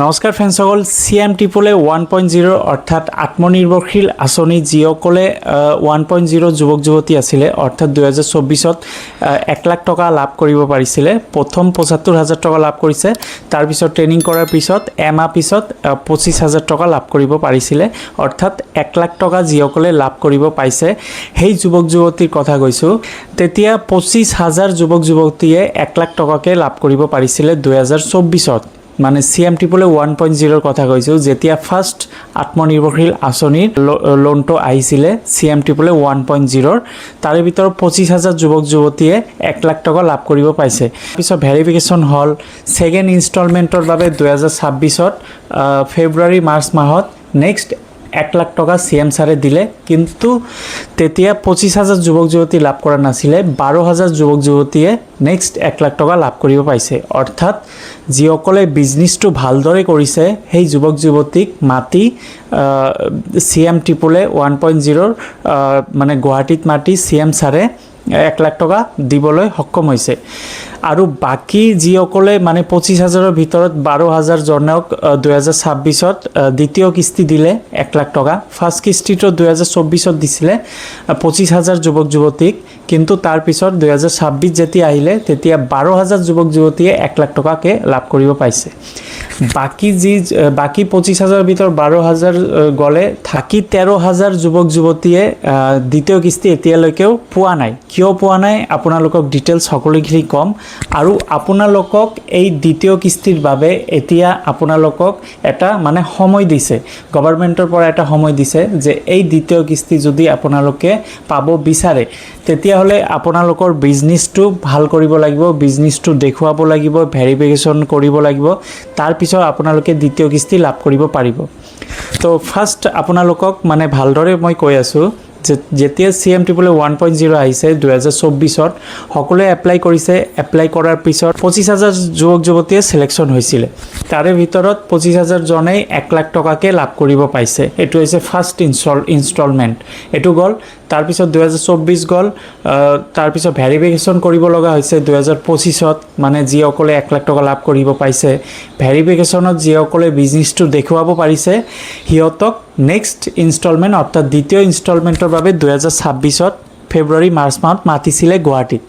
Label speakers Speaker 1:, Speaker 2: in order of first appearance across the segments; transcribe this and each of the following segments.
Speaker 1: নমস্কাৰ ফ্ৰেণ্ডসকল, CM ট্ৰিপলে 1.0 অৰ্থাৎ আত্মনিৰ্ভৰশীল আঁচনি যিসকলে 1.0 যুৱক যুৱতী আছিলে অৰ্থাৎ 2024ত 1 লাখ টকা লাভ কৰিব পাৰিছিলে। প্ৰথম 75,000 টকা লাভ কৰিছে, তাৰপিছত ট্ৰেইনিং কৰাৰ পিছত এমাহ পিছত 25,000 টকা লাভ কৰিব পাৰিছিলে। অৰ্থাৎ 1 লাখ টকা যিসকলে লাভ কৰিব পাইছে সেই যুৱক যুৱতীৰ কথা কৈছোঁ। তেতিয়া 25,000 যুৱক যুৱতীয়ে 1 লাখ টকাকৈ লাভ কৰিব পাৰিছিলে 2024ত। মানে CM ট্ৰিপলে 1.0 কথা কৈছোঁ, যেতিয়া ফাৰ্ষ্ট আত্মনিৰ্ভৰশীল আঁচনিৰ লোনটো আহিছিলে CM ট্ৰিপলে 1.0, তাৰে ভিতৰত 25,000 যুৱক যুৱতীয়ে 1 লাখ টকা লাভ কৰিব পাইছে। পিছত ভেৰিফিকেশ্যন হ'ল ছেকেণ্ড ইনষ্টলমেণ্টৰ বাবে 2026ত ফেব্ৰুৱাৰী মাৰ্চ মাহত নেক্সট 1 লাখ টকা CM ছাৰে দিলে, কিন্তু তেতিয়া 25,000 যুৱক যুৱতী লাভ কৰা নাছিলে, 12,000 যুৱক যুৱতীয়ে নেক্সট 1 লাখ টকা লাভ কৰিব পাইছে। অৰ্থাৎ যিসকলে বিজনেছটো ভালদৰে কৰিছে সেই যুৱক যুৱতীক মাতি CM ট্ৰিপলে 1.0 মানে গুৱাহাটীত মাতি CM ছাৰে 1 লাখ টকা দিবলৈ সক্ষম হৈছে। আৰু বাকী যিসকলে মানে 25,000ৰ ভিতৰত 12,000 জনক 2026ত দ্বিতীয় কিস্তি দিলে 1 লাখ টকা। ফাৰ্ষ্ট কিস্তিটো 2024ত দিছিলে 25,000 যুৱক যুৱতীক, কিন্তু তাৰপিছত 2026 যেতিয়া আহিলে তেতিয়া 12,000 যুৱক যুৱতীয়ে 1 লাখ টকাকৈ লাভ কৰিব পাইছে। বাকী 25,000ৰ ভিতৰত 12,000 গ'লে থাকি 13,000 যুৱক যুৱতীয়ে দ্বিতীয় কিস্তি এতিয়ালৈকেও পোৱা নাই। কিয় পোৱা নাই আপোনালোকক ডিটেইলছ সকলোখিনি ক'ম। আৰু আপোনালোকক এই দ্বিতীয় কিস্তিৰ বাবে এতিয়া আপোনালোকক এটা মানে সময় দিছে, গভৰ্ণমেণ্টৰ পৰা এটা সময় দিছে যে এই দ্বিতীয় কিস্তি যদি আপোনালোকে পাব বিচাৰে তেতিয়াহ'লে আপোনালোকৰ বিজনেছটো ভাল কৰিব লাগিব, বিজনেছটো দেখুৱাব লাগিব, ভেৰিফিকেশ্যন কৰিব লাগিব, তাৰপিছত আপোনালোকে দ্বিতীয় কিস্তি লাভ কৰিব পাৰিব। তো ফাৰ্ষ্ট আপোনালোকক মানে ভালদৰে মই কৈ আছোঁ যে যেতিয়া CM ট্ৰিপলে 1.0 আহিছে 2024ত সকলোৱে এপ্লাই কৰিছে। এপ্লাই কৰাৰ পিছত 25,000 যুৱক যুৱতীয়ে ছিলেকশ্যন হৈছিলে, তাৰে ভিতৰত 25,000 জনেই 1 লাখ টকাকৈ লাভ কৰিব পাইছে। এইটো হৈছে ফাৰ্ষ্ট ইনষ্টলমেণ্ট, এইটো গ'ল। তাৰপিছত 2024 গ'ল, তাৰপিছত ভেৰিফিকেশ্যন কৰিব লগা হৈছে 2025ত, মানে যিসকলে 1 লাখ টকা লাভ কৰিব পাইছে। ভেৰিফিকেশ্যনত যিসকলে বিজনেছটো দেখুৱাব পাৰিছে সিহঁতক নেক্সট ইনষ্টলমেণ্ট অৰ্থাৎ দ্বিতীয় ইনষ্টলমেণ্টৰ বাবে 2026ত ফেব্ৰুৱাৰী মাৰ্চ মাহত মাতিছিলে গুৱাহাটীত।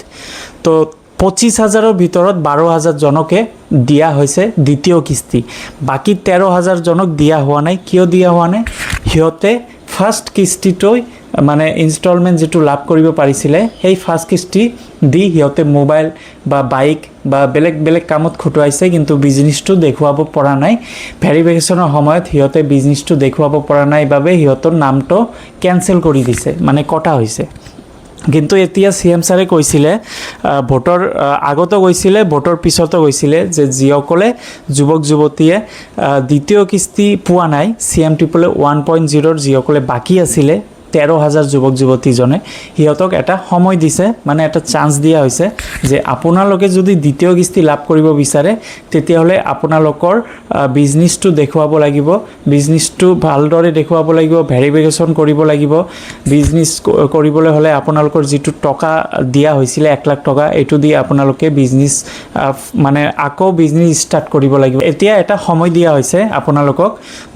Speaker 1: তো 25,000ৰ ভিতৰত 12,000 জনকে দিয়া হৈছে দ্বিতীয় কিস্তি, বাকী 13,000 জনক দিয়া হোৱা নাই। কিয় দিয়া হোৱা নাই? সিহঁতে ফাৰ্ষ্ট কিস্তিটোই মানে ইনষ্টলমেণ্ট যিটো লাভ কৰিব পাৰিছিলে সেই ফাৰ্ষ্ট কিস্তি দি সিহঁতে মোবাইল বা বাইক বা বেলেগ বেলেগ কামত খটুৱাইছে, কিন্তু বিজনেছটো দেখুৱাব পৰা নাই। ভেৰিফিকেশ্যনৰ সময়ত সিহঁতে বিজনেছটো দেখুৱাব পৰা নাই বাবে সিহঁতৰ নামটো কেঞ্চেল কৰি দিছে, মানে কটা হৈছে। কিন্তু এতিয়া CM ছাৰে কৈছিলে, ভোটৰ আগতো কৈছিলে, ভোটৰ পিছতো কৈছিলে যে যিসকলে যুৱক যুৱতীয়ে দ্বিতীয় কিস্তি পোৱা নাই CM ট্ৰিপলে 1.0 যিসকলে বাকী আছিলে 13,000 যুৱক যুৱতীজনে, সিহঁতক এটা সময় দিছে, মানে এটা চান্স দিয়া হৈছে যে আপোনালোকে যদি দ্বিতীয় কিস্তি লাভ কৰিব বিচাৰে তেতিয়াহ'লে আপোনালোকৰ বিজনেছটো দেখুৱাব লাগিব, বিজনেছটো ভালদৰে দেখুৱাব লাগিব, ভেৰিফিকেশ্যন কৰিব লাগিব। বিজনেছ কৰিবলৈ হ'লে আপোনালোকৰ যিটো টকা দিয়া হৈছিলে 1 লাখ টকা, এইটো দি আপোনালোকে বিজনেছ মানে আকৌ বিজনেছ ষ্টাৰ্ট কৰিব লাগিব। এতিয়া এটা সময় দিয়া হৈছে আপোনালোকক,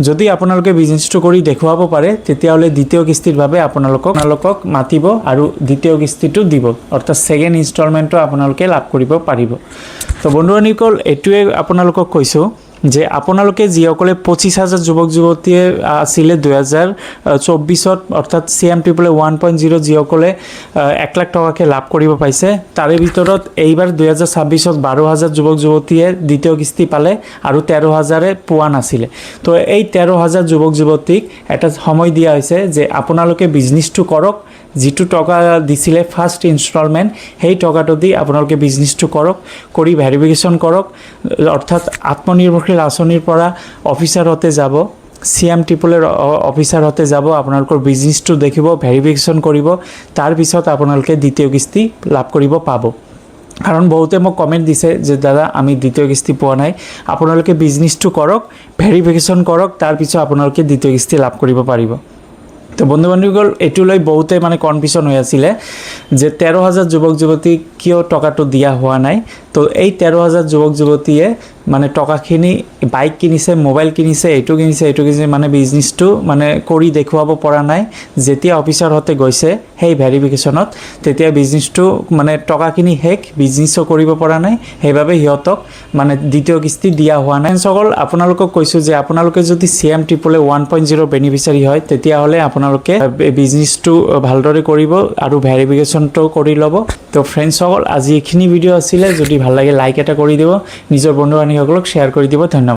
Speaker 1: যদি আপোনালোকে বিজনেছটো কৰি দেখুৱাব পাৰে তেতিয়াহ'লে দ্বিতীয় কিস্তিৰ বাবে আপোনালোকক মাতিব আৰু দ্বিতীয় কিস্তিটো দিব, অৰ্থাৎ ছেকেণ্ড ইনষ্টলমেণ্টটো আপোনালোকে লাভ কৰিব পাৰিব। তো বন্ধুসকল, এইটোৱে আপোনালোকক কৈছোঁ যে আপোনালোকে যিসকলে 25,000 যুৱক যুৱতীয়ে আছিলে 2024ত অৰ্থাৎ CM ট্ৰিপলে 1.0 যিসকলে 1 লাখ টকাকৈ লাভ কৰিব পাইছে, তাৰে ভিতৰত এইবাৰ 2026ত 12,000 যুৱক যুৱতীয়ে দ্বিতীয় কিস্তি পালে আৰু 13,000 পোৱা নাছিলে। তো এই 13,000 যুৱক যুৱতীক এটা সময় দিয়া হৈছে যে আপোনালোকে বিজনেছটো কৰক, যিটো টকা দিছিলে ফাৰ্ষ্ট ইনষ্টলমেণ্ট সেই টকাটো দি আপোনালোকে বিজনেছটো কৰক, কৰি ভেৰিফিকেশ্যন কৰক। অৰ্থাৎ আত্মনিৰ্ভৰশীল আঁচনিৰ পৰা অফিচাৰতে যাব, CM ট্ৰিপলৰ অফিচাৰতে যাব, আপোনালোকৰ বিজনেছটো দেখিব, ভেৰিফিকেশ্যন কৰিব, তাৰপিছত আপোনালোকে দ্বিতীয় কিস্তি লাভ কৰিব পাব। কাৰণ বহুতে মোক কমেণ্ট দিছে যে দাদা আমি দ্বিতীয় কিস্তি পোৱা নাই। আপোনালোকে বিজনেছটো কৰক, ভেৰিফিকেশ্যন কৰক, তাৰপিছত আপোনালোকে দ্বিতীয় কিস্তি লাভ কৰিব পাৰিব। তো বন্ধু বান্ধৱীসকল, এইটো লৈ বহুতে মানে কনফিউজন হৈ আছিলে যে 13,000 যুৱক যুৱতীক কিয় টকাটো দিয়া হোৱা নাই। তো এই 13,000 যুৱক যুৱতীয়ে মানে টকাখিনি বাইক কিনিছে, মোবাইল কিনিছে, এইটো কিনিছে মানে বিজনেছটো মানে কৰি দেখুৱাব পৰা নাই। যেতিয়া অফিচাৰ হতে গৈছে সেই ভেৰিফিকেশ্যনত, তেতিয়া বিজনেছটো মানে টকাখিনি শেষ, বিজনেছো কৰিব পৰা নাই, সেইবাবে সিহঁতক মানে দ্বিতীয় কিস্তি দিয়া হোৱা নাই। সকল আপোনালোকক কৈছোঁ যে আপোনালোকে যদি CM টিপলে 1.0 বেনিফিচিয়াৰী হয়, তেতিয়াহ'লে আপোনালোকে বিজনেছটো ভালদৰে কৰিব আৰু ভেৰিফিকেশ্যনটো কৰি ল'ব। তো ফ্ৰেণ্ডসকল, আজি এইখিনি ভিডিঅ' আছিলে। যদি ভাল লাগে লাইক এটা কৰি দিব, নিজৰ বন্ধু বান্ধৱীসকলক শ্বেয়াৰ কৰি দিব। ধন্যবাদ।